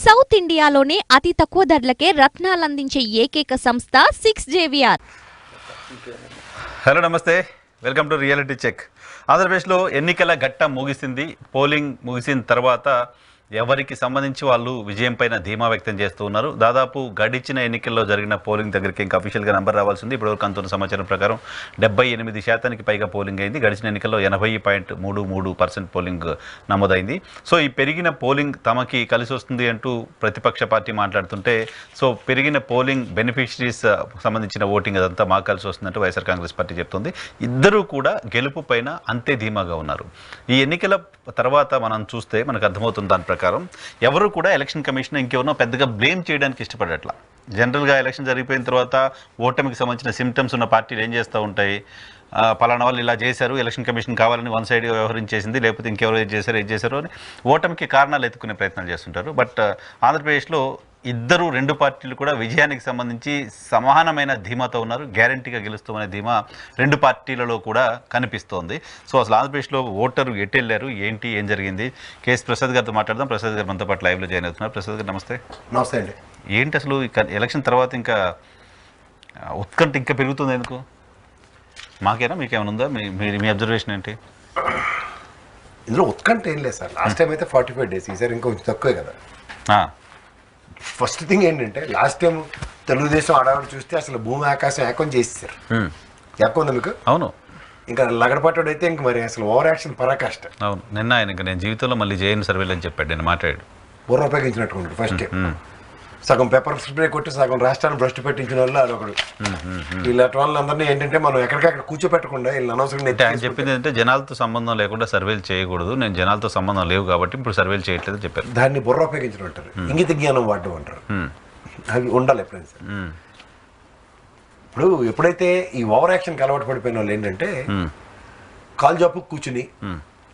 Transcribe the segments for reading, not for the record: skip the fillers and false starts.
South ఇండియాలోనే అతి తక్కువ ధరలకే రత్నాలందించే ఏకైక సంస్థ 6JVR. హలో నమస్తే, వెల్కమ్ టు రియాలిటీ చెక్. ఆంధ్రప్రదేశ్లో ఎన్నికల ఘట్టం ముగిసింది. పోలింగ్ ముగిసిన తర్వాత ఎవరికి సంబంధించి వాళ్ళు విజయం పైన ధీమా వ్యక్తం చేస్తూ ఉన్నారు. దాదాపు గడిచిన ఎన్నికల్లో జరిగిన పోలింగ్ దగ్గరికి ఇంకా అఫీషియల్గా నెంబర్ రావాల్సింది. ఇప్పటివరకు అందుతున్న సమాచారం ప్రకారం 78% పైగా పోలింగ్ అయింది. గడిచిన ఎన్నికల్లో 80.33% పోలింగ్ నమోదైంది. సో ఈ పెరిగిన పోలింగ్ తమకి కలిసి వస్తుంది అంటూ ప్రతిపక్ష పార్టీ మాట్లాడుతుంటే, సో పెరిగిన పోలింగ్ బెనిఫిషరీస్ సంబంధించిన ఓటింగ్ అదంతా మాకు కలిసి వస్తుందంటూ వైఎస్ఆర్ కాంగ్రెస్ పార్టీ చెప్తుంది. ఇద్దరూ కూడా గెలుపు పైన అంతే ధీమాగా ఉన్నారు. ఈ ఎన్నికల తర్వాత మనం చూస్తే మనకు అర్థమవుతుంది, దాని ప్రకారం ఎవరు కూడా ఎలక్షన్ కమిషన్ ఇంకెవరో పెద్దగా బ్లేమ్ చేయడానికి ఇష్టపడట్లా. జనరల్గా ఎలక్షన్ జరిగిపోయిన తర్వాత ఓటమికి సంబంధించిన సిమ్టమ్స్ ఉన్న పార్టీలు ఏం చేస్తూ ఉంటాయి, పలానా వాళ్ళు ఇలా చేశారు, ఎలక్షన్ కమిషన్ కావాలని వన్ సైడ్గా వ్యవహరించేసింది, లేకపోతే ఇంకెవరు ఏది చేశారు అని ఓటమికి కారణాలు ఎత్తుకునే ప్రయత్నాలు చేస్తుంటారు. బట్ ఆంధ్రప్రదేశ్లో రెండు పార్టీలు కూడా విజయానికి సంబంధించి సమానమైన ధీమాతో ఉన్నారు. గ్యారంటీగా గెలుస్తామనే ధీమా రెండు పార్టీలలో కూడా కనిపిస్తోంది. సో అసలు ఆంధ్రప్రదేశ్లో ఓటరు ఎటు వెళ్ళారు, ఏంటి, ఏం జరిగింది, కేఎస్ ప్రసాద్ గారితో మాట్లాడదాం. ప్రసాద్ గారు మనతో పాటు లైవ్లో జాయిన్ అవుతున్నారు. ప్రసాద్ గారు నమస్తే. నమస్తే అండి. ఏంటి అసలు ఎలక్షన్ తర్వాత ఇంకా ఉత్కంఠ ఇంకా పెరుగుతుంది ఎందుకు? మాకేనా, మీకేమైనా ఉందా? మీ అబ్జర్వేషన్ ఏంటి? ఇందులో ఉత్కంఠ ఏం లేదు సార్. లాస్ట్ టైం అయితే 45 days, ఈసారి ఇంకా కొంచెం తక్కువే కదా. ఫస్ట్ థింగ్ ఏంటంటే, లాస్ట్ టైం తెలుగుదేశం ఆడవాడు చూస్తే అసలు భూమి ఆకాశం ఏకం చేసేసారు. ఏకం ఉందా మీకు? అవును. ఇంకా లగడపట్టాడు అయితే ఇంక మరి అసలు ఓవర్ యాక్షన్ పరాకాష్ట. అవును. నిన్న ఆయన ఇంకా నేను జీవితంలో మళ్ళీ చేయని సర్వేలు అని చెప్పాడు, నేను మాట్లాడాడు. బుర్ర ఉపయోగించినట్టుకుంటాడు. ఫస్ట్ సగం పేపర్ స్ప్రే కొట్టి సగం రాష్ట్రాన్ని భ్రష్టు పెట్టించిన వాళ్ళు అదొకడు. ఇలాంటి వాళ్ళందరినీ ఏంటంటే మనం ఎక్కడికక్కడ కూర్చోపెట్టకుండా వీళ్ళు అనవసరంగా ఆయన చెప్పింది ఏంటంటే జనాలతో సంబంధం లేకుండా సర్వేలు చేయకూడదు, నేను జనాలతో సంబంధం లేవు కాబట్టి ఇప్పుడు సర్వేలు చేయట్లేదు చెప్పారు. దాన్ని బుర్ర ఉపయోగించడం అంటారు, ఇంగిత జ్ఞానం వాడడం అంటారు. అవి ఉండాలి ఎప్పుడైనా సార్. ఇప్పుడు ఎప్పుడైతే ఈ ఓవర్ యాక్షన్కి అలవాటు పడిపోయిన వాళ్ళు ఏంటంటే కాల్ జాబ్ కూర్చుని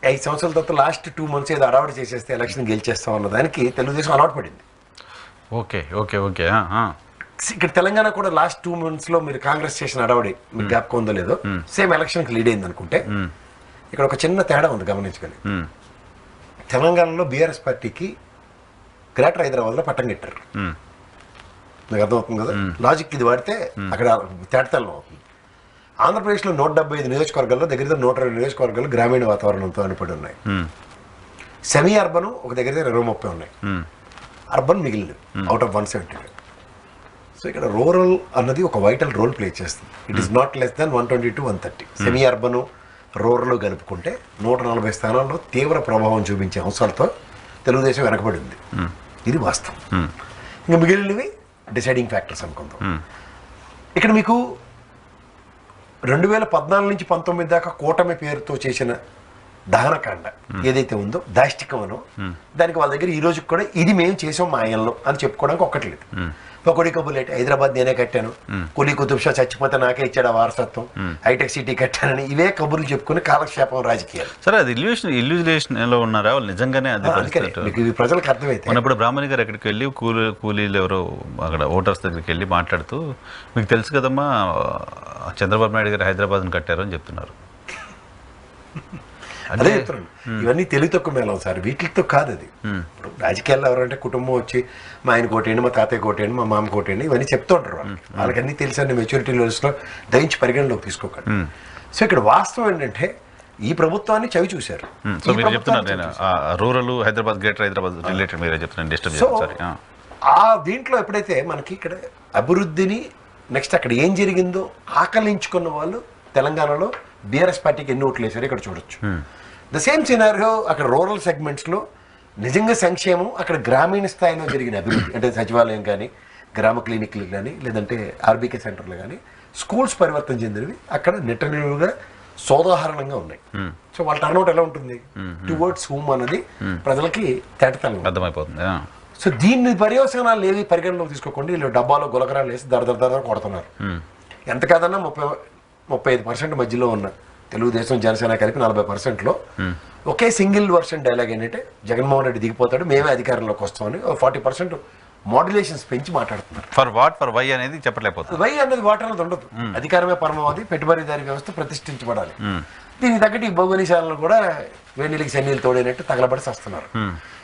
5 సంవత్సరాల తర్వాత లాస్ట్ 2 months ఏదో అడవాడు చేసేస్తే ఎలక్షన్ గెలిచేస్తాం అన్న దానికి తెలుగుదేశం అలవాటు పడింది. Okay okay okay. ఇక్కడ తెలంగాణ కూడా లాస్ట్ 2 monthsలో మీరు కాంగ్రెస్ చేసిన అడవడి మీకు జ్ఞాపకం ఉందో లేదో, సేమ్ ఎలక్షన్కి లీడ్ అయింది అనుకుంటే. ఇక్కడ ఒక చిన్న తేడా ఉంది గమనించుకొని. తెలంగాణలో బీఆర్ఎస్ పార్టీకి గ్రేటర్ హైదరాబాద్లో పట్టం కట్టారు. మీకు అర్థమవుతుంది కదా లాజిక్. ఇది వాడితే అక్కడ తేటతెల్లం అవుతుంది. ఆంధ్రప్రదేశ్లో 175 నియోజకవర్గాల్లో దగ్గర 120 నియోజకవర్గాలు గ్రామీణ వాతావరణంతో అనిపడి ఉన్నాయి. సెమీ అర్బన్ ఒక దగ్గర 20-30 ఉన్నాయి. అర్బన్ మిగిలినవి అవుట్ ఆఫ్ 175. సో ఇక్కడ రూరల్ అన్నది ఒక వైటల్ రోల్ ప్లే చేస్తుంది. It is not less than 120 to 130. Semi urban rural కలుపుకుంటే 140 స్థానాల్లో తీవ్ర ప్రభావం చూపించే అంశాలతో తెలుగుదేశం వెనకబడి ఉంది. ఇది వాస్తవం. ఇంకా మిగిలినవి డిసైడింగ్ ఫ్యాక్టర్స్ అనుకుందాం. ఇక్కడ మీకు 2014 నుంచి 19 దాకా కూటమి పేరుతో చేసిన దహనకాండ ఏదైతే ఉందో, దాష్టికమనో, దానికి వాళ్ళ దగ్గర ఈ రోజు కూడా ఇది మేము చేసాం మా ఆయనలో అని చెప్పుకోవడానికి ఒక్కట్లేదు. ఒకటి కబుర్లేటి హైదరాబాద్ నేనే కట్టాను, కులీ కుతుబ్ షా చచ్చిపోతే నాకే ఇచ్చాడు ఆ వారసత్వం, హైటెక్ సిటీ కట్టానని ఇవే కబుర్లు చెప్పుకుని కాలక్షేపం రాజకీయాలు. సరే, అది ఇల్యూజన్ లో ఉన్నారా వాళ్ళు నిజంగానే? అది ప్రజలకు అర్థమైతే ఇప్పుడు బ్రాహ్మణి గారు ఎక్కడికి వెళ్ళి కూలీలు ఎవరో అక్కడ ఓటర్స్ దగ్గరికి వెళ్ళి మాట్లాడుతూ, మీకు తెలుసు కదమ్మా చంద్రబాబు నాయుడు గారు హైదరాబాద్ని కట్టారు అని చెప్తున్నారు. అదే చెప్తున్నాను, ఇవన్నీ తెలివి తక్కువ మేళం సార్, వీటితో కాదు. అది రాజకీయాల్లో ఎవరంటే కుటుంబం వచ్చి మా ఆయన కోటేయండి, మా తాతయ్య కోటేయండి, మా మామ కోటేయండి ఇవన్నీ చెప్తూ ఉంటారు. వాళ్ళకి అన్నీ తెలిసి అన్ని మెచ్యూరిటీ లెవెల్స్లో దయించి పరిగణలోకి తీసుకోకండి. సో ఇక్కడ వాస్తవం ఏంటంటే ఈ ప్రభుత్వాన్ని చవి చూశారు. Rural Hyderabad, greater Hyderabad related మీరే చెప్తున్నారు. సో ఆ దీంట్లో ఎప్పుడైతే మనకి ఇక్కడ అభివృద్ధిని నెక్స్ట్ అక్కడ ఏం జరిగిందో ఆకలించుకున్న వాళ్ళు తెలంగాణలో బీఆర్ఎస్ పార్టీకి ఎన్ని ఓట్లు వేశారు ఇక్కడ చూడొచ్చు. ద సేమ్ సినారియో అక్కడ రూరల్ సెగ్మెంట్స్లో నిజంగా సంక్షేమం, అక్కడ గ్రామీణ స్థాయిలో జరిగిన అభివృద్ధి అంటే సచివాలయం కానీ, గ్రామ క్లినిక్లు కానీ, లేదంటే ఆర్బీకే సెంటర్లు కానీ, స్కూల్స్ పరివర్తన చెందినవి అక్కడ నిట్టనిలువుగా సోదాహరణంగా ఉన్నాయి. సో వాళ్ళ టర్న్అవుట్ ఎలా ఉంటుంది టువర్డ్స్ హూమ్ అన్నది ప్రజలకి తేటతెల్లం అర్థమైపోతుంది. సో దీన్ని పర్యవసానాలు ఏవి పరిగణలోకి తీసుకోకుండా వీళ్ళు డబ్బాలో గులకరాలు వేసి దర కొడుతున్నారు. ఎంత కాదన్నా 35% మధ్యలో ఉన్న తెలుగుదేశం జనసేన కలిపి 40%లో ఒకే సింగిల్ వర్షన్ డైలాగ్ ఏంటంటే జగన్మోహన్ రెడ్డి దిగిపోతాడు, మేమే అధికారంలోకి వస్తామని. 40% మాడ్యులేషన్స్ పెంచి మాట్లాడుతున్నారు. ఫర్ వై అనేది చెప్పలేకపోతుంది. వై అన్నది వాటర్ అనేది ఉండదు. అధికారమే పరమావధి, పెట్టుబడిదారీ వ్యవస్థ ప్రతిష్ఠించబడాలి. దీనికి తగ్గట్టు ఈ భౌగోళిశాలను కూడా వేణీలకి శనీలు తోడైనట్టు తగలబడి వస్తున్నారు.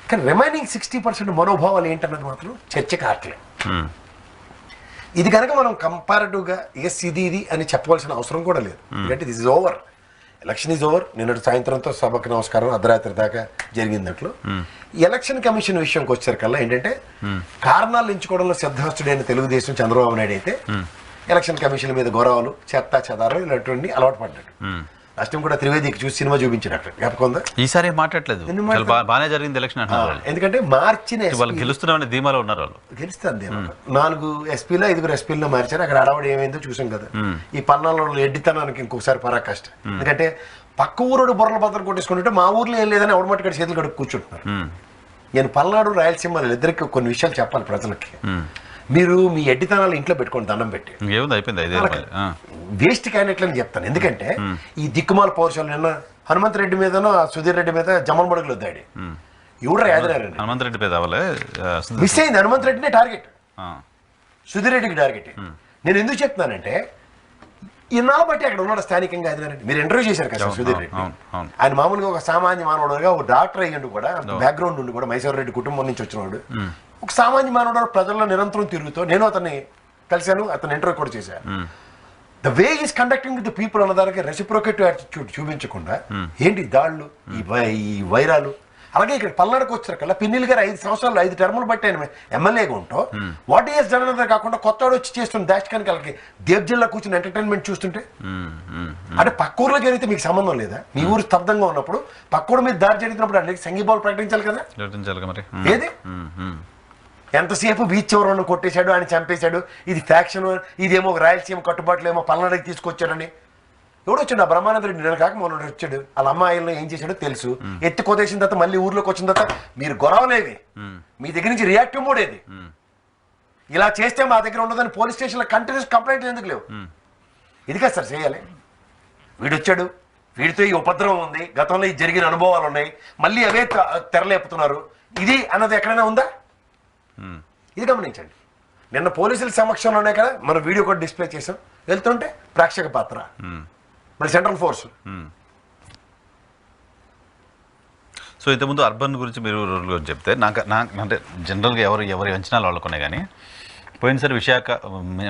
కానీ రిమైనింగ్ 60% మనోభావాలు ఏంటన్నది మాత్రం చర్చకి ఆటలేదు. ఇది కనుక మనం కంపారిటివ్గా ఇది అని చెప్పవలసిన అవసరం కూడా లేదు. ఎందుకంటే this is over, election is over. నిన్నటి సాయంత్రంతో సభకు నమస్కారం అర్ధరాత్రి దాకా జరిగిందట్లు. ఎలక్షన్ కమిషన్ విషయంకి వచ్చేసరికల్లా ఏంటంటే కారణాలు ఎంచుకోవడంలో సిద్ధహస్తుడైన తెలుగుదేశం చంద్రబాబు నాయుడు అయితే ఎలక్షన్ కమిషన్ మీద గౌరవాలు చెత్త చెదారం ఇలాంటివన్నీ అలవాటు పడ్డాడు. రాష్ట్రం కూడా త్రివేదికి చూసి సినిమా చూపించాడు అక్కడ, జ్ఞాపకం ఉందా? ఈసారి మాట్లాడలేదు, బాగానే జరిగింది ఎలక్షన్ అంటున్నారు. ఎందుకంటే మార్చిన వాళ్ళు గెలుస్తున్నామని ధీమాలో ఉన్నారు. వాళ్ళు గెలుస్తారు. 4 ఎస్పీలో 5 ఎస్పీల్లో మార్చారు. అక్కడ అడవాడు ఏమైందో చూసాం కదా. ఈ పల్నాలో ఎడ్డితనానికి ఇంకొకసారి పరాకాష్ట. ఎందుకంటే పక్క ఊరోడు బుర్రల భద్రం కొట్టేసుకుంటుంటే మా ఊర్లో ఏం లేదని ఎవడమట్టుకడ చేతులు కడుపు కూర్చుంటున్నారు. నేను పల్నాడు రాయలసీమ ఇద్దరికి కొన్ని విషయాలు చెప్పాలి ప్రజలకి. మీరు మీ ఎడ్డితనాలు ఇంట్లో పెట్టుకోండి, దండం పెట్టి. వేస్ట్ క్యాండిడేట్ అని చెప్తాను. ఎందుకంటే ఈ దిక్కుమాల పౌరుషాలు నిన్న హనుమంత్ రెడ్డి మీదనో సుధీర్ రెడ్డి మీద జమల్ మడుగులు వద్దాడు. ఎవరు యాదనారండి హనుమంత్ రెడ్డి మీద మిస్ అయింది. హనుమంత్ రెడ్డినే టార్గెట్, సుధీర్ రెడ్డికి టార్గెట్. నేను ఎందుకు చెప్తున్నానంటే ఇన్నాళ్ళు బట్టి అక్కడ ఉన్నాడు స్థానికంగా యాదనారెడ్డి. మీరు ఇంటర్వ్యూ చేశారు కదా సుధీర్ రెడ్డి. ఆయన మామూలుగా ఒక సామాన్య మానవుడుగా ఒక డాక్టర్ అయ్యిండు కూడా, బ్యాక్గ్రౌండ్ ఉండి కూడా మైసూర్ రెడ్డి కుటుంబం నుంచి వచ్చినవాడు. ఒక సామాన్య మానవుడు ప్రజల్లో నిరంతరం తిరుగుతూ నేను అతన్ని కలిశాను, అతను ఇంటర్వ్యూ కూడా చేశాను. The way is conducting with the people అన్నదానికి రెసిప్రోకేటివ్ యాటిట్యూడ్ చూపించకుండా ఏంటి దాళ్ళు, ఈ వైరాలు. అలాగే ఇక్కడ పల్నాడుకు వచ్చారు పిన్నిల్ గారు 5 సంవత్సరాలు 5 టర్ములు బట్టి ఆయన ఎమ్మెల్యేగా ఉంటూ వాట్ ఈఎస్ జనరల్ కాకుండా కొత్తవాడు వచ్చి చేస్తున్న దాష్కానికి వాళ్ళకి దేవ్ జిల్లా కూర్చుని ఎంటర్టైన్మెంట్ చూస్తుంటే అంటే పక్క ఊర్లో జరిగితే మీకు సంబంధం లేదా? మీ ఊరు స్తబ్దంగా ఉన్నప్పుడు పక్కూరు మీద దాడి జరిగినప్పుడు అంటే సంఘీభావాలు ప్రకటించాలి కదా. ఏది ఎంతసేపు బీచ్ చివరను కొట్టేశాడు, ఆయన చంపేశాడు, ఇది ఫ్యాక్షన్, ఇదేమో ఒక రాయలసీమ కట్టుబాట్లు ఏమో పల్నాడుకి తీసుకొచ్చాడని. ఎవడు వచ్చాడు? ఆ బ్రహ్మానంద రెడ్డి నేను కాక మొన్న వచ్చాడు. వాళ్ళ అమ్మాయిలను ఏం చేశాడో తెలుసు. ఎత్తి కొదేసిన తర్వాత మళ్ళీ ఊర్లోకి వచ్చిన తర్వాత మీరు గొడవలేవి, మీ దగ్గర నుంచి రియాక్టివ్ మోడ్ ఏది? ఇలా చేస్తే మా దగ్గర ఉండదని పోలీస్ స్టేషన్లో కంటిన్యూస్ కంప్లైంట్ ఎందుకు లేవు? ఇది కదా సార్ చేయాలి. వీడొచ్చాడు, వీడితో ఈ ఉపద్రవం ఉంది, గతంలో ఈ జరిగిన అనుభవాలు ఉన్నాయి, మళ్ళీ అవే తెరలేపుతున్నారు, ఇది అన్నది ఎక్కడైనా ఉందా? ఇది గమనించండి. నిన్న పోలీసుల సమక్షంలోనే కదా మనం వీడియో కూడా డిస్ప్లే చేసాం. వెళ్తుంటే ప్రేక్షక పాత్ర, మరి సెంట్రల్ ఫోర్స్. సో ఇంతకుముందు అర్బన్ గురించి మీరు చెప్తే నాకు అంటే జనరల్గా ఎవరి అంచనాలు వాళ్ళకున్నాయి. కానీ పోయినసారి విశాఖ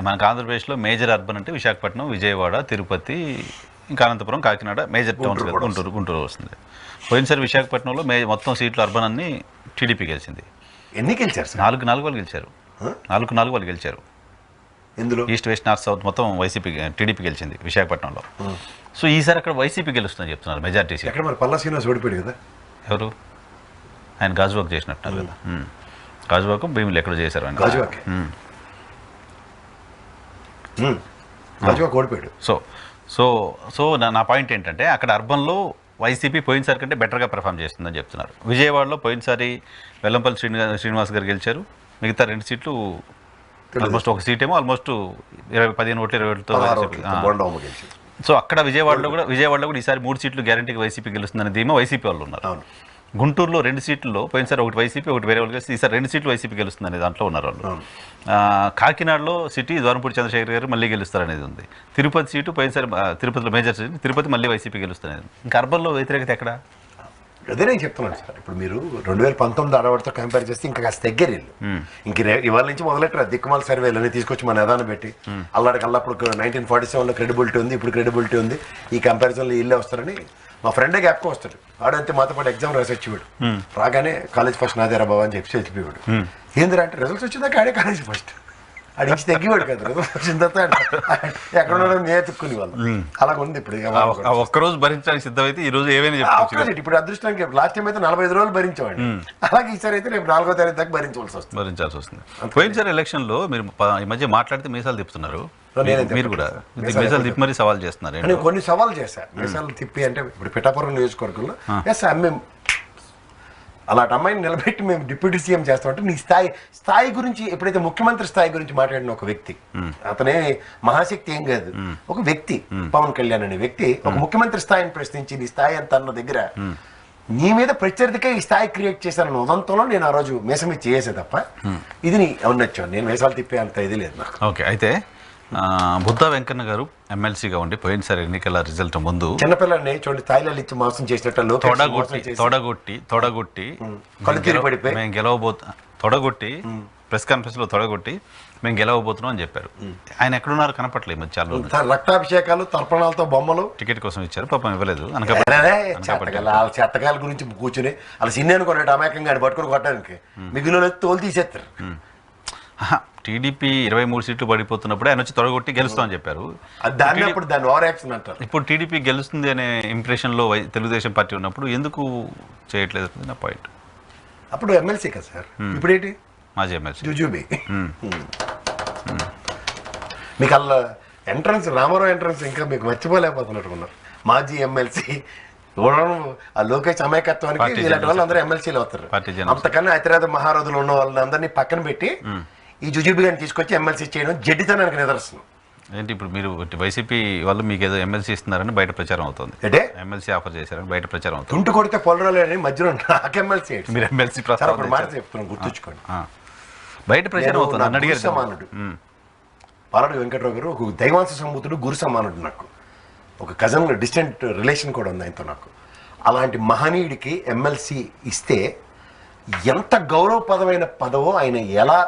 మనకు ఆంధ్రప్రదేశ్లో మేజర్ అర్బన్ అంటే విశాఖపట్నం, విజయవాడ, తిరుపతి, ఇంకా అనంతపురం, కాకినాడ మేజర్ టౌన్స్ కదా. గుంటూరు వస్తుంది. పోయినసారి విశాఖపట్నంలో మొత్తం సీట్లు అర్బన్ అన్ని టీడీపీ గెలిచింది. ఎన్ని గెలిచారు? 4 వాళ్ళు గెలిచారు. 4 వాళ్ళు గెలిచారు. ఇందులో ఈస్ట్ వెస్ట్ నార్త్ సౌత్ మొత్తం వైసీపీ టీడీపీ గెలిచింది విశాఖపట్నంలో. సో ఈసారి అక్కడ వైసీపీ గెలుస్తుందని చెప్తున్నారు మెజార్టీ సీట్. ఎక్కడ మరి పల్లా శ్రీనివాస్ ఓడిపోయాడు కదా. ఎవరు? ఆయన గాజువాక్ చేసినట్టున్నారు కదా. గాజువాక్ భీములు ఎక్కడ చేశారు ఆయన? గాజువాక్ ఓడిపోయాడు. సో నా పాయింట్ ఏంటంటే అక్కడ అర్బన్లో వైసీపీ పోయినసారి కంటే బెటర్గా పెర్ఫామ్ చేస్తుందని చెప్తున్నారు. విజయవాడలో పోయినసారి వెల్లంపల్లి శ్రీనివాస్ గారు గెలిచారు. మిగతా 2 సీట్లు ఆల్మోస్ట్, ఒక సీట్ ఏమో ఆల్మోస్ట్ 15 ఓట్లు 20 ఓట్లతో. సో అక్కడ విజయవాడలో కూడా ఈసారి 3 సీట్లు గ్యారంటీగా వైసీపీ గెలుస్తుందని ధీమా వైసీపీ వాళ్ళు ఉన్నారు. గుంటూరులో 2 సీట్లలో పోయినసారి ఒకటి వైసీపీ, ఒకటి వేరే వాళ్ళు కలిసి ఈసారి 2 సీట్లు వైసీపీ గెలుస్తుందనే దాంట్లో ఉన్నారు వాళ్ళు. కాకినాడలో సిటీ ద్వారంపూడి చంద్రశేఖర్ గారు మళ్ళీ గెలుస్తారనేది ఉంది. తిరుపతి సీటు పోయినసారి తిరుపతిలో మేజర్ సీట్, తిరుపతి మళ్ళీ వైసీపీ గెలుస్తున్నది. ఇంకా అర్బన్లో వ్యతిరేకత ఎక్కడ? అదే నేను చెప్తున్నాను సార్. ఇప్పుడు మీరు 2019 ఆడవాడితో కంపేర్ చేస్తే ఇంకా కాస్త దగ్గర ఇంక ఇవాళ నుంచి మొదలెట్టారు దిక్కుమాల సర్వేలు అని తీసుకొచ్చి మన నిదానం పెట్టి అల్లాడికి అప్పుడు 1947లో క్రెడిబిలిటీ ఉంది, ఇప్పుడు క్రెడిబిలిటీ ఉంది, ఈ కంపారిజన్లో ఇల్లే వస్తారని మా ఫ్రెండే గ్యాప్కో వస్తాడు. ఆడంతే మాతో పాటు ఎగ్జామ్ రాసి వచ్చేవాడు. రాగానే కాలేజ్ ఫస్ట్ నాదేరా బాబా అని చెప్పి వెళ్ళిపోయాడు. ఏందిరా అంటే రిజల్ట్స్ వచ్చిందాక ఆడే కాలేజ్ ఫస్ట్. అడిగి తగ్గివాడు కదా, రిజల్ట్స్ వచ్చిన తర్వాత ఎక్కడ ఉన్నాడో నే ఎత్తుక్కుని వాళ్ళు. అలాగ ఉంది ఇప్పుడు. ఒక్కరోజు భరించడానికి సిద్ధమైతే ఈ రోజు ఏమైనా చెప్పచ్చు. ఇప్పుడు అదృష్టానికి లాస్ట్ టైం అయితే 45 రోజులు భరించేవాడు. అలాగే ఈసారి అయితే రేపు 4వ తారీఖు దాకా భరించాల్సి వస్తుంది. పోయినసారి ఎలక్షన్లో మీరు ఈ మధ్య మాట్లాడితే మీసాలు తిప్పుతున్నారు. మీరు కూడా మీసాలు తిప్పి మరీ సవాల్ చేస్తున్నారు. నేను కొన్ని సవాల్ చేశాను. మీసాలు తిప్పి అంటే ఇప్పుడు పిఠాపురం నియోజకవర్గంలో మేము అలాంటి అమ్మాయిని నిలబెట్టి మేము డిప్యూటీ సీఎం చేస్తామంటే నీ స్థాయి గురించి ఎప్పుడైతే ముఖ్యమంత్రి స్థాయి గురించి మాట్లాడిన ఒక వ్యక్తి, అతనే మహాశక్తి ఏం కాదు, ఒక వ్యక్తి పవన్ కళ్యాణ్ అనే వ్యక్తి ఒక ముఖ్యమంత్రి స్థాయిని ప్రశ్నించి నీ స్థాయి ఎంత అన్న దగ్గర నీ మీద ప్రత్యర్థికే ఈ స్థాయి క్రియేట్ చేశాను ఉదంతంలో నేను ఆ రోజు మీసం మీద చేసే తప్ప ఇది నీ అవునొచ్చాను. నేను మీసాలు తిప్పే అంత ఇది లేదు నాకు. ఓకే, అయితే బుద్ధా వెంకన్న గారు ఎమ్మెల్సీగా ఉండి పోయినసారి ఎన్నికల రిజల్ట్ ముందు చిన్నపిల్లని చూడండి తాయిలాలు ఇచ్చి మోసం చేసినట్టు తొడగొట్టి కళ్ళు తిరిగి పడిపోయి మేము తొడగొట్టి ప్రెస్ కాన్ఫరెన్స్ లో తొడగొట్టి మేము గెలవబోతున్నాం అని చెప్పారు. ఆయన ఎక్కడున్నారు కనపట్లేదు మధ్య చాలా రోజులు. రక్తాభిషేకాలు తర్పణాలతో బొమ్మలు టికెట్ కోసం ఇచ్చారు, పాపం ఇవ్వలేదు. చెత్తకాల గురించి కూర్చుని అలా సిన్నేను కొన్నాడు అమాయకంగా ఆయన పట్టుకుని కొట్టడానికి మిగిలిన తోలు తీసేస్తారు. టీడీపీ 23 సీట్లు పడిపోతున్నప్పుడు ఆయన వచ్చి తొడగొట్టి గెలుస్తామని చెప్పారు. దాన్ని అప్పుడు దాన్ని ఓవర్ యాక్షన్ అంటారు. ఇప్పుడు టీడీపీ గెలుస్తుంది అనే ఇంప్రెషన్ లో తెలుగుదేశం పార్టీ ఉన్నప్పుడు ఎందుకు చేయట్లేదు నా పాయింట్. అప్పుడు ఎమ్మెల్సీ కదా సార్, ఇప్పుడేంటి మాజీ ఎమ్మెల్సీ జుజుబి. మీకు అలా ఎంట్రన్స్ రామారావు ఎంట్రన్స్ ఇంకా మీకు మర్చిపోలేకపోతున్నట్టున్నారు. మాజీ ఎమ్మెల్సీ ఆ లోకేష్ అమాయకత్వానికి ఇలాంటి వాళ్ళు అందరూ ఎమ్మెల్సీలు అవుతారు. అంతకన్నా అతిరేత మహారథులు ఉన్న వాళ్ళని అందరినీ పక్కన పెట్టి ఈ జుజుబి గారిని తీసుకొచ్చి ఎమ్మెల్సీ చేయడం జడ్డితనానికి నిదర్శనం. ఏంటి ఇప్పుడు మీరు వైసీపీ వాళ్ళు మీకు ఏదో ఎమ్మెల్సీ ఇస్తున్నారని బయట ప్రచారం అవుతుంది, అంటే ఎమ్మెల్సీ ఆఫర్ చేశారని బయట ప్రచారం అవుతుంది. తుంటు కొడితే పొలరాలని మధ్యలో నాకు ఎమ్మెల్సీ మీరు ఎమ్మెల్సీ మాట చెప్తున్నాను గుర్తుంచుకోండి. బయట ప్రచారం అవుతుంది. నన్ను అడిగారు సమానుడు పాలడు వెంకట్రావు గారు ఒక దైవాంశ సంభూతుడు, గురు సమానుడు. నాకు ఒక కజన్ డిస్టెంట్ రిలేషన్ కూడా ఉంది ఆయనతో. నాకు అలాంటి మహనీయుడికి ఎమ్మెల్సీ ఇస్తే ఎంత గౌరవప్రదమైన పదవో ఆయన ఎలా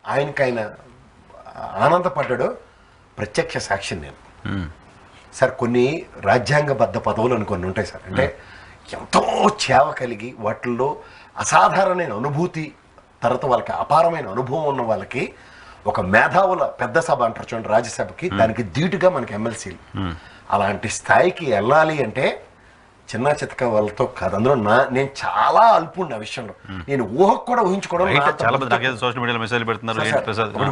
ఆయన ఆనందపడ్డాడో ప్రత్యక్ష సాక్షి నేను. సార్ కొన్ని రాజ్యాంగబద్ధ పదవులు అని కొన్ని ఉంటాయి సార్, అంటే ఎంతో చేవ కలిగి వాటిల్లో అసాధారణమైన అనుభూతి, తర్వాత వాళ్ళకి అపారమైన అనుభవం ఉన్న వాళ్ళకి ఒక మేధావుల పెద్ద సభ అంటారు చూడండి రాజ్యసభకి, దానికి ధీటుగా మనకి ఎమ్మెల్సీలు. అలాంటి స్థాయికి వెళ్ళాలి అంటే చిన్న చితక వాళ్ళతో కాదు. అందులో నేను చాలా అల్పుండి ఆ విషయంలో. నేను ఊహకు కూడా ఊహించుకోవడం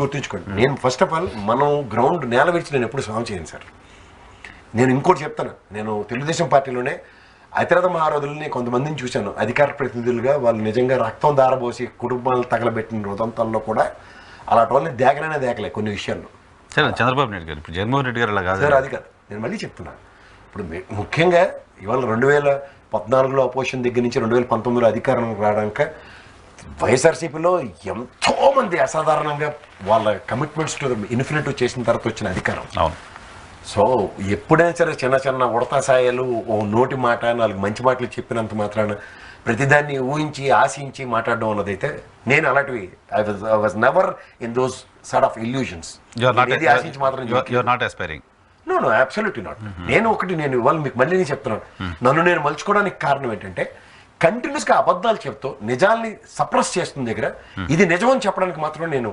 గుర్తుంచుకోండి. నేను ఫస్ట్ ఆఫ్ ఆల్ మనం గ్రౌండ్ నేల విడిచి నేను ఎప్పుడు సాల్వ్ చేయను సార్. నేను ఇంకోటి చెప్తాను, నేను తెలుగుదేశం పార్టీలోనే అతిరథ మహారథుల్ని కొంతమందిని చూశాను అధికార ప్రతినిధులుగా. వాళ్ళు నిజంగా రక్తం దారబోసి కుటుంబాలు తగలబెట్టిన ఉదంతాల్లో కూడా అలాంటి వాళ్ళని దేకలనే దేకలే కొన్ని విషయాల్లో. సరే చంద్రబాబు నాయుడు గారు, ఇప్పుడు జగన్మోహన్ రెడ్డి గారు అలా కాదు సార్. అది కాదు, నేను మళ్ళీ చెప్తున్నాను. ఇప్పుడు ముఖ్యంగా ఇవాళ 2014లో అపోజిషన్ దగ్గర నుంచి 2019లో అధికారంలోకి రావడానికి వైఎస్ఆర్సీపీలో ఎంతోమంది అసాధారణంగా వాళ్ళ కమిట్మెంట్స్ టు ఇన్ఫినిటివ్ చేసిన తర్వాత వచ్చిన అధికారం. సో ఎప్పుడైనా సరే చిన్న చిన్న ఉడతా సాయాలు, ఓ నోటి మాట, 4 మంచి మాటలు చెప్పినంత మాత్రాన ప్రతిదాన్ని ఊహించి ఆశించి మాట్లాడడం అన్నదైతే నేను అలాంటివి I was never in those sort of illusions. ఆశించి మాత్రం నో అబ్సల్యూట్లీ నాట్. నేను ఇవాళ మీకు మళ్ళీ చెప్తున్నాను, నన్ను నేను మలుచుకోవడానికి కారణం ఏంటంటే కంటిన్యూస్గా అబద్ధాలు చెప్తూ నిజాల్ని సప్రెస్ చేస్తున్న దగ్గర ఇది నిజం అని చెప్పడానికి మాత్రం నేను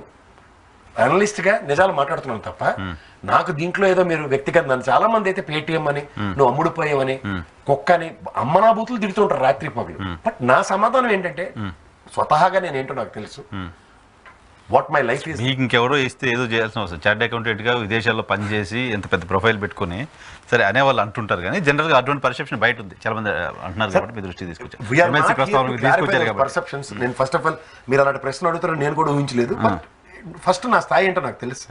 అనలిస్ట్గా నిజాలు మాట్లాడుతున్నాను తప్ప నాకు దీంట్లో ఏదో మీరు వ్యక్తిగత నన్ను చాలా మంది అయితే పేటీఎం అని, నువ్వు అమ్ముడుపోయావని, కుక్క అని అమ్మనాబూతులు తిడుతుంటారు రాత్రి పగలు. బట్ నా సమాధానం ఏంటంటే స్వతహాగా నేనేంటో నాకు తెలుసు. What my life is. మీకు ఇంకెవరో ఇస్తే ఏదో చేయాల్సిన అవసరం. చార్ట్ అకౌంటెంట్గా విదేశాల్లో పనిచేసి ఎంత పెద్ద ప్రొఫైల్ పెట్టుకుని సరే అనేవాళ్ళు అంటుంటారు, కానీ జనరల్గా అటువంటి పర్సెప్షన్ బయట ఉంది. చాలా మంది అంటున్నారు కాబట్టి మీ దృష్టి తీసుకొచ్చారు. నేను ఫస్ట్ ఆఫ్ ఆల్ మీరు అలాంటి ప్రశ్న అడుగుతారని నేను కూడా ఊహించలేదు. ఫస్ట్ నా స్థాయి ఏంటో నాకు తెలుసు.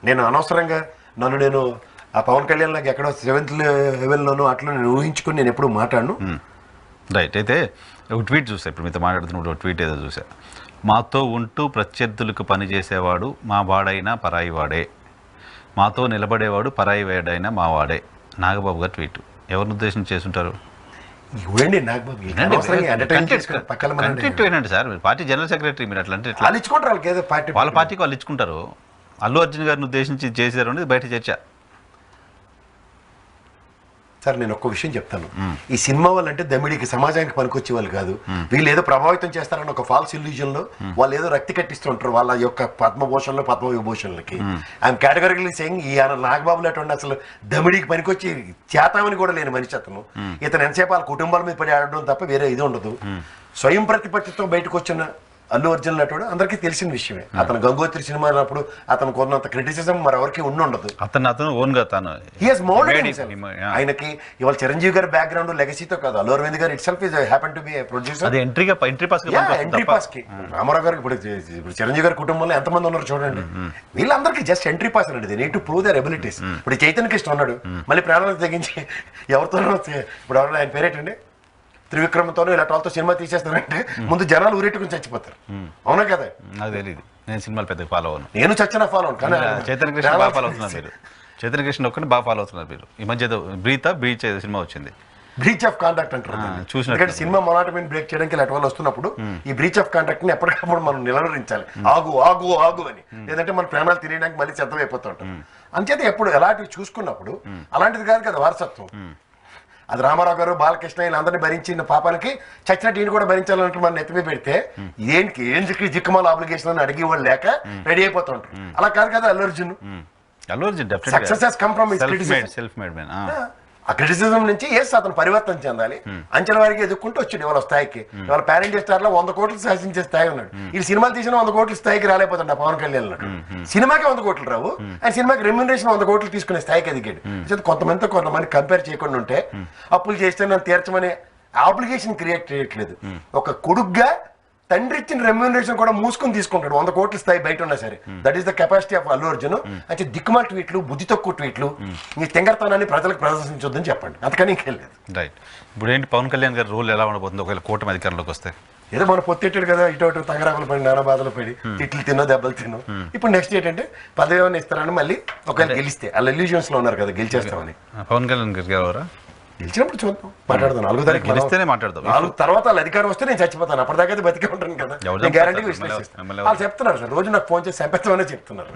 నేను అనవసరంగా నేను ఆ పవన్ కళ్యాణ్ లాగా ఎక్కడో 7th లెవెల్లోనూ అట్లా నేను ఊహించుకొని నేను ఎప్పుడు మాట్లాడను. రైట్. అయితే ఒక ట్వీట్ చూసా, ఇప్పుడు మీతో మాట్లాడుతున్నప్పుడు ఒక ట్వీట్ ఏదో చూసా. మాతో ఉంటూ ప్రత్యర్థులకు పనిచేసేవాడు మా వాడైనా పరాయి వాడే, మాతో నిలబడేవాడు పరాయి వాడైనా మా వాడే. నాగబాబు గారు ట్వీట్ ఎవరిని ఉద్దేశం చేసుంటారు? సార్ మీరు పార్టీ జనరల్ సెక్రటరీ, మీరు అట్లా అంటే వాళ్ళ పార్టీకి వాళ్ళు ఇచ్చుకుంటారు. అల్లు అర్జున్ గారిని ఉద్దేశించి చేశారు అనేది బయట చర్చ. సార్ నేను ఒక్క విషయం చెప్తాను, ఈ సినిమా వాళ్ళంటే దమిడికి సమాజానికి పనికొచ్చే వాళ్ళు కాదు. వీళ్ళు ఏదో ప్రభావితం చేస్తారని ఒక ఫాల్స్ ఇల్యూజన్ లో వాళ్ళు ఏదో రక్తి కట్టిస్తుంటారు వాళ్ళ యొక్క పద్మభూషణలో పద్మవిభూషణలకి. ఐఎమ్ కేటగిరికలీ సేయింగ్ ఈ నాగబాబులు అటువంటి అసలు దమిడికి పనికొచ్చి చేతామని కూడా లేని మనిషి అతను. ఇతను ఎంతసేపు వాళ్ళ కుటుంబాల మీద పడి ఆడడం తప్ప వేరే ఇది ఉండదు. స్వయం ప్రతిపత్తితో బయటకు వచ్చిన అల్లు అర్జున్ నటుడు అందరికీ తెలిసిన విషయమే. అతను గంగోత్రి సినిమా అన్నప్పుడు అతను కొన్నంత క్రిటిసిజం మరెవరికి ఉండదు. ఆయనకి ఇవాళ చిరంజీవి గారి బ్యాక్గ్రౌండ్ లెగసీతో కాదు, అల్లు అరవింద్ గారు it self happen to be producer. Entry pass కి రామారావు గారు ఇప్పుడు చిరంజీవి గారి కుటుంబంలో ఎంతమంది ఉన్నారు చూడండి. వీళ్ళందరికీ జస్ట్ ఎంట్రీ పాస్ అండి. They need to prove their abilities. ఇప్పుడు చైతన్య కృష్ణ ఉన్నాడు, మళ్ళీ ప్రాణాలకు తెగించి ఎవరితోనో ఇప్పుడు ఎవరైనా ఆయన పేరేటండి త్రివిక్రమ్తోనో ఇలా వాళ్ళతో సినిమా తీసేస్తానంటే ముందు జనాలు ఊరెట్టుకుని చచ్చిపోతారు. అవునా కదా? నాకు తెలియదు, నేను సినిమాలు పెద్దగా ఫాలో అవ్వను. నేను చచ్చిన ఫాలో అవును, కానీ చైతన్య కృష్ణ బాగా ఫాలో అవుతున్నారు మీరు. చైతన్య కృష్ణ ఒక్కరిని బాగా ఫాలో అవుతున్నారు మీరు. ఈ మధ్య బ్రీచ్ సినిమా వచ్చింది, బ్రీచ్ ఆఫ్ కాంట్రాక్ట్ అంటారు. ఎందుకంటే సినిమా మొనాటమీని బ్రేక్ చేయడానికి ఇలాంటి వాళ్ళు వస్తున్నప్పుడు ఈ బ్రీచ్ ఆఫ్ కాంట్రాక్ట్ ని ఎప్పటికప్పుడు మనం నిలవరించాలి. ఆగు ఆగు ఆగు అని, లేదంటే మన ప్రాణాలు తినేయడానికి మళ్ళీ సిద్ధమైపోతూ ఉంటాం. అంచేత ఎప్పుడు ఎలాంటివి చూసుకున్నప్పుడు అలాంటిది కాదు కదా వారసత్వం. అది రామారావు గారు, బాలకృష్ణ వీళ్ళందరినీ భరించిన పాపానికి చచ్చినట్టు ఈయన కూడా భరించాలంటే మన నెత్తిమీ పెడితే ఏంటి ఏంటికి జిక్కుమాల ఆబ్లిగేషన్ అని అడిగి వాళ్ళు లేక రెడీ అయిపోతూ ఉంటారు. అలా కాదు కదా Allu Arjun. Success has come from self made man. ఆ క్రిటిసిజం నుంచి అతను పరివర్తన చెందాలి. అంచెల వారికి ఎదుర్కొంటూ వచ్చాడు ఇవాళ స్థాయికి. ఇవాళ ప్యారెంట్ స్టార్ లో 100 కోట్లు శాసించే స్థాయి ఉన్నాడు. ఈ సినిమాలు తీసిన 100 కోట్ల స్థాయికి రాలేకపోతాడు పవన్ కళ్యాణ్. సినిమాకి 100 కోట్లు రావు, ఆయన సినిమాకి రెమ్యూనరేషన్ 100 కోట్లు తీసుకునే స్థాయికి ఎదిగాడు. కొంతమంది కంపేర్ చేయకుండా ఉంటే అప్పులు చేస్తే నన్ను తీర్చమని ఆబ్లిగేషన్ క్రియేట్ చేయట్లేదు. ఒక కొడుగ్గా తండ్రి ఇచ్చిన రెమ్యూనరేషన్ కూడా మూసుకుని తీసుకుంటాడు 100 కోట్ల స్థాయి బయట ఉన్నా సరే. That is the capacity of Allu Arjun. అంటే దిక్కుమాల ట్వీట్లు, బుద్ధి తక్కువ ట్వీట్లు, మీ తెంగరతనాన్ని ప్రజలకు ప్రదర్శించొద్దని చెప్పండి, అంతకని ఇంకెళ్ళలేదు. రైట్. ఇప్పుడు ఏంటి పవన్ కళ్యాణ్ గారి రోల్ ఎలా ఉండబోతుంది ఒకవేళ కూటమి అధికారంలోకి వస్తే? ఏదో మన పొత్తెట్టాడు కదా, ఇటు తంగరాకులు పడి నానా బాధలు పడి తిట్లు తిన్నో దెబ్బలు తిన్నో. ఇప్పుడు నెక్స్ట్ ఏంటంటే పదవి ఏమైనా ఇస్తారని మళ్ళీ ఒకవేళ గెలిస్తే వాళ్ళు ఇల్యూజన్స్ లో ఉన్నారు కదా గెలిచేస్తామని. పవన్ కళ్యాణ్ గారు గెలవరా? గెలిచినప్పుడు చూద్దాం, మాట్లాడదాం. 4 తారీఖు గెలిస్తేనే మాట్లాడదాం. 4 తర్వాత వాళ్ళ అధికారం వస్తే నేను చచ్చిపోతాను, అప్పటిదాకా బతికే ఉంటాను కదా. నేను గ్యారంటీ విశ్లేషిస్తాను. వాళ్ళు చెప్తున్నారు సార్, రోజు నాకు ఫోన్ చేసి సంపేతమనే చెప్తున్నారు.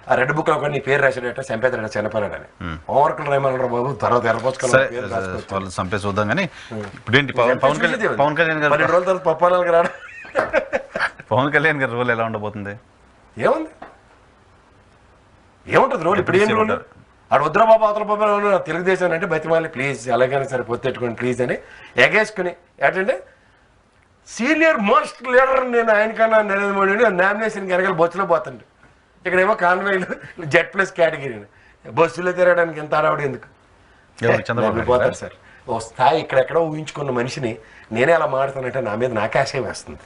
ఆ రెడ్ బుక్ లో కూడా నీ పేరు రాశాడట, సంపేతాడ చనిపోయాడని. హోంవర్క్లు రాయమన్నారు బాబు, తర్వాత ఎర్రపోచుకోవాలి సంపే చూద్దాం. కానీ ఇప్పుడేంటి పవన్ కళ్యాణ్ గారు 2 రోజుల తర్వాత పప్పాలకు రావడం, పవన్ కళ్యాణ్ గారి రోల్ ఎలా ఉండబోతుంది? ఏముంటుంది రోల్? ఇప్పుడు ఏం రోల్? ఆడు వద్దురా బాబా అవతల బాబా తెలుగుదేశం అంటే బతిమాలి ప్లీజ్, అలాగైనా సరే పొత్తెట్టుకోండి ప్లీజ్ అని ఎగేసుకుని. ఏంటంటే సీనియర్ మోస్ట్ లీడర్ నేను, ఆయనకన్నా నరేంద్ర మోడీ నామినేషన్ వెనకాల బస్సులో పోతాండి. ఇక్కడేమో కాన్వాయ్లు Z+ కేటగిరీ, బస్సులో తిరగడానికి ఎంత ఆడవాడు ఎందుకు పోతారు సార్? ఓ స్థాయి ఇక్కడెక్కడో ఊహించుకున్న మనిషిని నేనే అలా మాడుతానంటే నా మీద నాకే ఆశయం వేస్తుంది.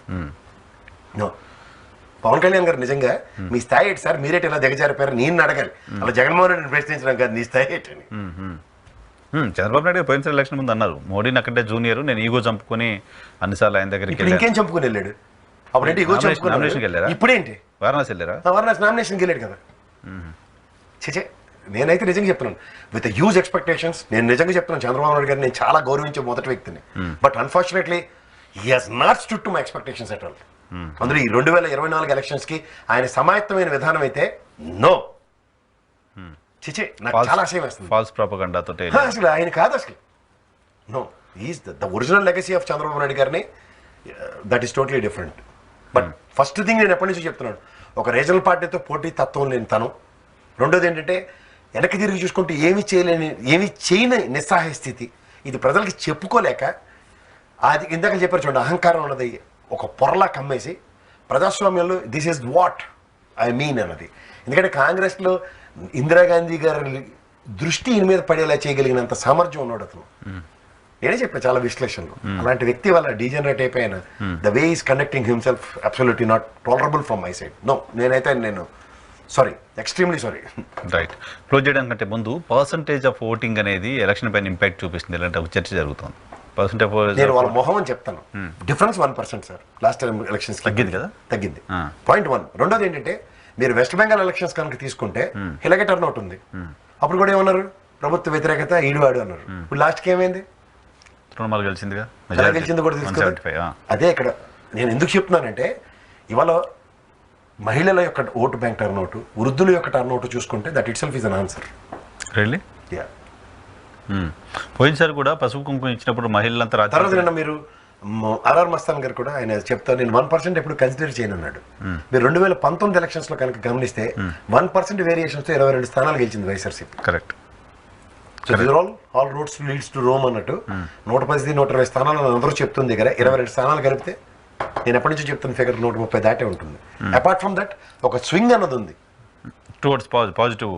పవన్ కళ్యాణ్ గారు నిజంగా మీ స్థాయి ఏంటి సార్, మీరేటి ఇలా దిగజారిపోయారు నేను అడగాలి. అలా జగన్మోహన్ రెడ్డిని ప్రశ్నించడం కాదు, నీ స్థాయి ఏంటని. చంద్రబాబు నాయుడు పోయినసారి ఎలక్షన్ ముందు అన్నారు, మోడీని అక్కడే జూనియర్, నేను ఈగో చంపుకొని అన్నిసార్లు ఆయన దగ్గరికి. ఇంకేం చంపుకుని వెళ్ళాడు? అప్పుడేంటి ఈగో చంపుకుని, ఇప్పుడేంటి వారణాసి వెళ్ళారా? వారణాసి నామినేషన్కి వెళ్ళాడు కదా. చేచే నేనైతే నిజంగా చెప్తున్నాను, విత్ హ్యూజ్ ఎక్స్పెక్టేషన్స్. నేను నిజంగా చెప్తున్నాను, చంద్రబాబు నాయుడు గారు నేను చాలా గౌరవించే మొదటి వ్యక్తిని. But unfortunately he has not stood to my expectations at all. అందులో ఈ 2024 ఎలక్షన్స్ కి ఆయన సమాయత్తమైన విధానం అయితే నో చిచే, నాకు చాలా ఆశయం వేస్తుంది. ఫాల్స్ ప్రొపగండాతో అసలు ఆయన కాదు అసలు. No, is the original legacy of Chandrababu Naidu గారిని. That is totally different. But first thing నేను ఎప్పటి నుంచి చెప్తున్నాను, ఒక రీజనల్ పార్టీతో పోటీ తత్వం లేని తను. రెండోది ఏంటంటే వెనక్కి తిరిగి చూసుకుంటే ఏమి చేయని నిస్సహాయ స్థితి. ఇది ప్రజలకి చెప్పుకోలేక, అది ఇందాక చెప్పారు చూడండి, అహంకారం ఉన్నది ఒక పొరలా కమ్మేసి ప్రజాస్వామ్యంలో this is what I mean అన్నది. ఎందుకంటే కాంగ్రెస్లో ఇందిరాగాంధీ గారి దృష్టి ఈయన మీద పడేలా చేయగలిగినంత సామర్థ్యం ఉన్నాడు అతను. నేనే చెప్పాను చాలా విశ్లేషణలు. అలాంటి వ్యక్తి వల్ల డీజనరేట్ అయిపోయిన the way is conducting himself absolutely not tolerable from my side. No, నేను sorry, extremely sorry. Right. Close చేయడానికంటే ముందు పర్సంటేజ్ ఆఫ్ ఓటింగ్ అనేది ఎలక్షన్ పైన ఇంపాక్ట్ చూపిస్తుంది, ఇలాంటి చర్చ జరుగుతుంది. నేను వాళ్ళ మొహం అని చెప్తాను. Difference 1% sir. Last time elections తగ్గింది కదా, తగ్గింది. పాయింట్ 1. రెండోది ఏంటంటే మీరు వెస్ట్ బెంగాల్ ఎలక్షన్స్ కనుక తీసుకుంటే ఇలాగే టర్న్ అవుట్ ఉంది. అప్పుడు కూడా ఏమన్నారు, ప్రభుత్వ వ్యతిరేకత ఈడువాడు అన్నారు. ఇప్పుడు లాస్ట్కి ఏమైంది? తృణమూల్ గెలిచిందిగా, గెలిచింది కూడా తీసుకుంటే. అదే ఇక్కడ నేను ఎందుకు చెప్తున్నానంటే, ఇవాళ మహిళల యొక్క ఓటు బ్యాంక్ టర్న్ అవుట్, వృద్ధుల యొక్క టర్న్ అవుట్ చూసుకుంటే that it self is an answer. Really? Yeah. పోయినసారి కూడా పసుపు కుంకుమ ఇచ్చినప్పుడు మహిళలంతా తర్వాత నిన్న మీరు ఆర్ఆర్ మస్తాన్ గారు కూడా ఆయన చెప్తారు, నేను 1% ఎప్పుడు కన్సిడర్ చేయను అన్నాడు. మీరు 2019 ఎలక్షన్స్ లో కనుక గమనిస్తే 1% వేరియేషన్స్ తో 22 స్థానాలు గెలిచింది YSRCP. Correct. All roads leads to Rome అన్నట్టు 110, 120 స్థానాలు అందరూ చెప్తుంది దగ్గర 22 స్థానాలు కలిపితే నేను ఎప్పటి నుంచో చెప్తున్న ఫిగర్ 130 దాటే ఉంటుంది. అపార్ట్ ఫ్రమ్ దట్ ఒక స్వింగ్ అన్నది ఉంది టువర్డ్స్ పాజిటివ్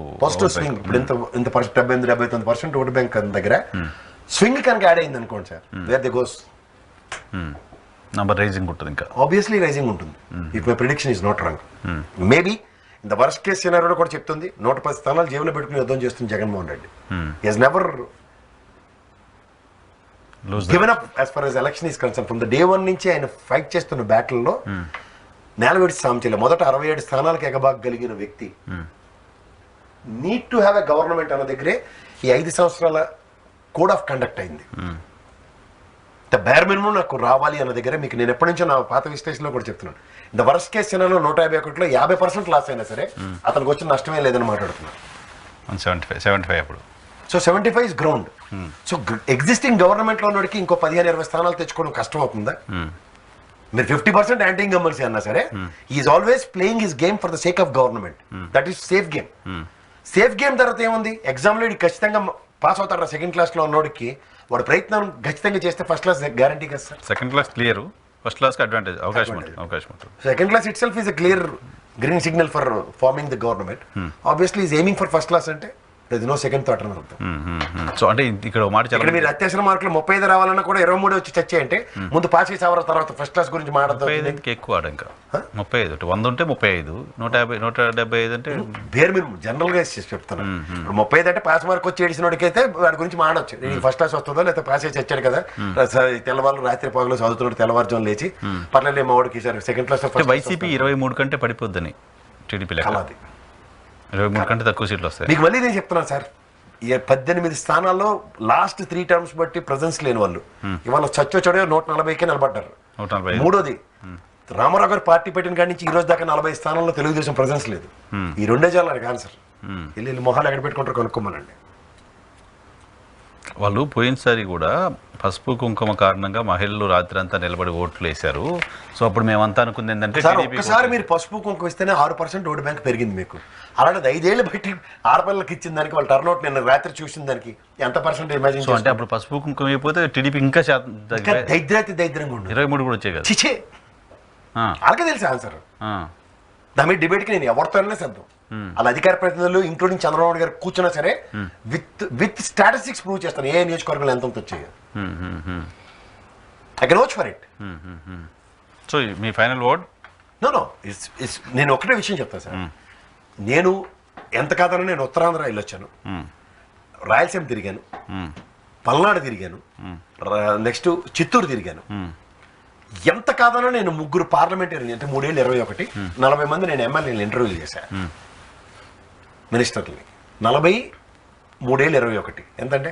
స్వింగ్. ఇప్పుడు ఇంత 79% ఓటు బ్యాంక్ దగ్గర స్వింగ్ కనుక యాడ్ అయింది అనుకోండి sir, where the goes number rising ఉంటుంది. ఇంకా ఆబ్వియస్లీ రైజింగ్ ఉంటుంది. If my prediction is not wrong. Maybe in the worst case సినారియోలో కూడా చెప్తుంది 110 స్థానాలు జేబులో పెట్టుకుని యుద్ధం చేస్తుంది Jaganmohan Reddy. He has never given up as far as election is concern from the day 1 నుంచి ఆయన ఫైట్ చేస్తున్న బ్యాటిల్లో నేలవిడిచి సాంచలే మొదట 67 స్థానాలకు ఎగబాగలిగిన వ్యక్తి need to have a government అన్న దగ్గరే ఈ 5 సంవత్సరాల కోడ్ ఆఫ్ కండక్ట్ అయింది. బేర్ మినిమం నాకు రావాలి అన్న దగ్గర మీకు నేను ఎప్పటి నుంచో నా పాత విశ్లేషణలో కూడా చెప్తున్నాను. ద వర్స్ట్ కేసు సినాలో 151లో 50% లాస్ అయినా సరే అతనికి వచ్చిన నష్టమే లేదని మాట్లాడుతున్నాను. 75 అప్పుడు. So 75 is ground. So existing government లో ఉన్నోడికి ఇంకో 15-20 స్థానాలు తెచ్చుకోవడం కష్టం అవుతుందా? మీరు 50% యాంటీ ఇన్కంబెన్సీ అన్నా సరే is always playing his game for the sake of government. That is safe game. Safe game తర్వాత ఏముంది, ఎగ్జామ్లో ఖచ్చితంగా పాస్ అవుతాడు. సెకండ్ క్లాస్ లో ఉన్నోడికి వాడు ప్రయత్నం ఖచ్చితంగా చేస్తే ఫస్ట్ క్లాస్ గ్యారంటీ కదా sir. Second class clear, first class కి అడ్వాంటేజ్ అవకాశం ఉంటుంది. Second class itself is a clear green signal for forming the government. Obviously is aiming for first class అంటే there is no second thought అని అర్థం. So అంటే ఇక్కడ మాట ఇక్కడ మీరు అత్యవసర మార్కులు 35 రావాలన్నా కూడా 23 వచ్చి చచ్చే అంటే ముందు పాస్ చేసి అవర తర్వాత ఫస్ట్ క్లాస్ గురించి మాట్లాడతాం. ఎక్కువ ఇంకా 35 100 ఉంటే 35, 150 175 అంటే వేరు. మీరు జనరల్ గా చెప్తాను. ఇప్పుడు 35 అంటే పాస్ మార్క్ వచ్చి ఏడిసినోడికి అయితే వాడి గురించి మాడవచ్చు. నేను ఫస్ట్ క్లాస్ వస్తుందో లేకపోతే పాస్ చేసి వచ్చాడు కదా, తెల్లవాళ్ళు రాత్రి పగలు చదువుతున్నాడు, తెల్లవారుజాము లేచి పర్లేదు మా వాడికి సార్ సెకండ్ క్లాస్. వైసీపీ 23 కంటే పడిపోద్దని టీడీపీ లెక్క. 23 కంటే తక్కువ సీట్లు వస్తాయి. మీకు మళ్ళీ నేను చెప్తున్నాను సార్, 18 స్థానాల్లో లాస్ట్ 3 టర్మ్స్ బట్టి ప్రెజెన్స్ లేని వాళ్ళు ఇవాళ చచ్చోచోడే 140కే నిలబడ్డారు. మూడోది రామారావు గారు పార్టీ పెట్టిన కాడి నుంచి ఈ రోజు దాకా 40 స్థానాల్లో తెలుగుదేశం ప్రెజెన్స్ లేదు. ఈ 2 జాలకు ఆన్సర్. వెళ్ళి మొహాలు ఎక్కడ పెట్టుకుంటారు కనుక్కోమనండి. వాళ్ళు పోయినసారి కూడా పసుపు కుంకుమ కారణంగా మహిళలు రాత్రి అంతా నిలబడి ఓట్లు వేశారు. సో అప్పుడు మేమంతా అనుకుంది ఏంటంటే ఒక్కసారి మీరు పసుపు కుంకుమ ఇస్తేనే 6% ఓటు బ్యాంక్ పెరిగింది మీకు. అలాంటి 5 ఏళ్ళు బట్టి ఆడపిల్లలకి ఇచ్చిన దానికి వాళ్ళ టర్న్అవుట్ నేను రాత్రి చూసిన దానికి ఎంత పర్సెంట్ ఇమాజిన్. అంటే అప్పుడు పసుపు కుంకుమ అయిపోతే టీడీపీ ఇంకా దైద్యంగా ఉండు. 23 కూడా వచ్చాయి కదా. చిచే అలాగే తెలుసు ఆన్సర్. దాని మీద డిబేట్కి నేను ఎవరితో సిద్ధం. అలా అధికార ప్రతినిధులు ఇంక్లూడింగ్ చంద్రబాబు గారు కూర్చున్నా సరే విత్ స్టాటిస్టిక్స్ ప్రూవ్ చేస్తాను ఏ నియోజకవర్గంలో ఎంత వచ్చాయో. I can watch for it. So మీ ఫైనల్ వర్డ్? నో నేను ఒకటే విషయం చెప్తాను సార్. నేను ఎంత కాదన్నా నేను ఉత్తరాంధ్ర వెళ్ళొచ్చాను, రాయలసీమ తిరిగాను, పల్నాడు తిరిగాను, నెక్స్ట్ చిత్తూరు తిరిగాను. ఎంత కాదన్నా నేను 3 పార్లమెంటరీ అంటే 3 ఏళ్ళు 21 40 మంది నేను ఎమ్మెల్యేలు ఇంటర్వ్యూలు చేశాను, మినిస్టర్ని. 43 ఏళ్ళు 21 ఎంతంటే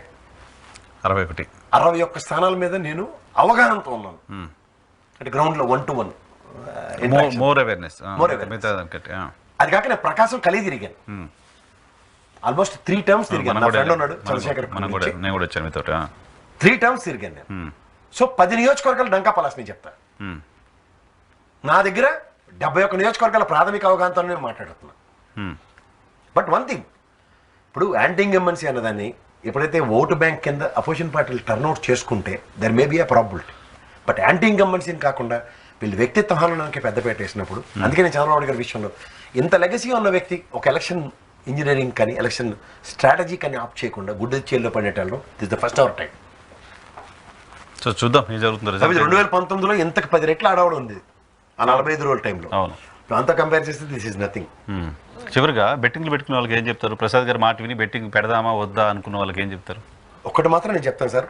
61 స్థానాల మీద నేను అవగాహనతో ఉన్నాను. అంటే గ్రౌండ్లో 1-to-1 మోర్ అవేర్నెస్. అది కాక నేను ప్రకాశం కలిగి తిరిగాను. ఆల్మోస్ట్ 3 టర్మ్స్ తిరిగాను. నా ఫ్రెండ్ ఉన్నాడు చంద్రశేఖర్, 3 టర్మ్స్ తిరిగాను నేను. సో 10 నియోజకవర్గాలు డంకా పలాస్ నేను చెప్తా. నా దగ్గర 71 నియోజకవర్గాల ప్రాథమిక అవగాహనతో నేను మాట్లాడుతున్నా. బట్ వన్ థింగ్, ఇప్పుడు యాంటీ ఇన్కంబెన్సీ అన్నదాన్ని ఎప్పుడైతే ఓటు బ్యాంక్ కింద అపోజిషన్ పార్టీలు టర్న్అవుట్ చేసుకుంటే there may be a probability. But anti ఇన్కంబెన్సీని కాకుండా వీళ్ళు వ్యక్తిత్వ హననానికి పెద్దపేట వేసినప్పుడు, అందుకే నేను చంద్రబాబు గారి విషయంలో ఇంత లెగసీ ఉన్న వ్యక్తి ఒక ఎలక్షన్ ఇంజనీరింగ్ కానీ ఎలక్షన్ స్ట్రాటజీ కానీ ఆప్ చేయకుండా గుడ్డ చేల్లో పడేటాల్లో this the first our time. So చూద్దాం ఏం జరుగుతుంది. 2019లో ఇంతకు 10 రెట్లు ఆడవడం ఉంది ఆ 45 రోజుల టైంలో. అంతా కంపేర్ చేస్తే దిస్ ఈజ్ నథింగ్. చివరిగా బెట్టింగ్లు పెట్టుకున్న వాళ్ళకి ఏం చెప్తారు? ప్రసాద్ గారు మాట విని బెట్టింగ్ పెడదామా వద్దా అనుకున్న వాళ్ళకి ఏం చెప్తారు? ఒక్కటి మాత్రం నేను చెప్తాను సార్,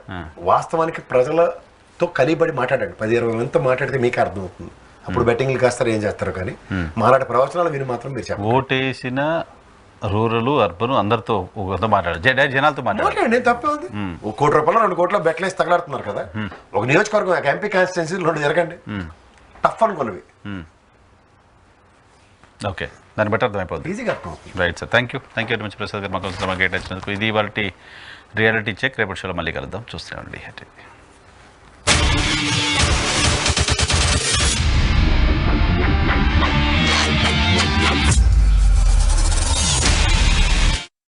వాస్తవానికి ప్రజలతో కలిబడి మాట్లాడండి. 10-20 మందితో మాట్లాడితే మీకు అర్థమవుతుంది. అప్పుడు బెట్టింగ్లు కాస్తారు ఏం చేస్తారు. కానీ మాలాంటి ప్రవచనాలు విని మాత్రం మీరు చెప్పండి. ఓటేసిన రూరల్ అర్బన్ అందరితో మాట్లాడారు, జనాలతో మాట్లాడండి. తప్పే ఉంది. 1 కోటి రూపాయలు 2 కోట్ల బెట్లేసి తగలాడుతున్నారు కదా. ఒక నియోజకవర్గం ఎంపీ కాన్స్టిట్యున్సీ 2 జరగండి, టఫ్ అనుకున్నవి. ఓకే, దాన్ని బట్టి అర్థమైపోతుంది, ఈజీగా అర్థమవుతుంది. Right sir, thank you very much Prasad గారు మాకు కేటాయించినందుకు. ఇది ఇవాళ రియాలిటీ చెక్. రేపటి షోలో మళ్ళీ కలుద్దాం. చూస్తూనే ఉండండి.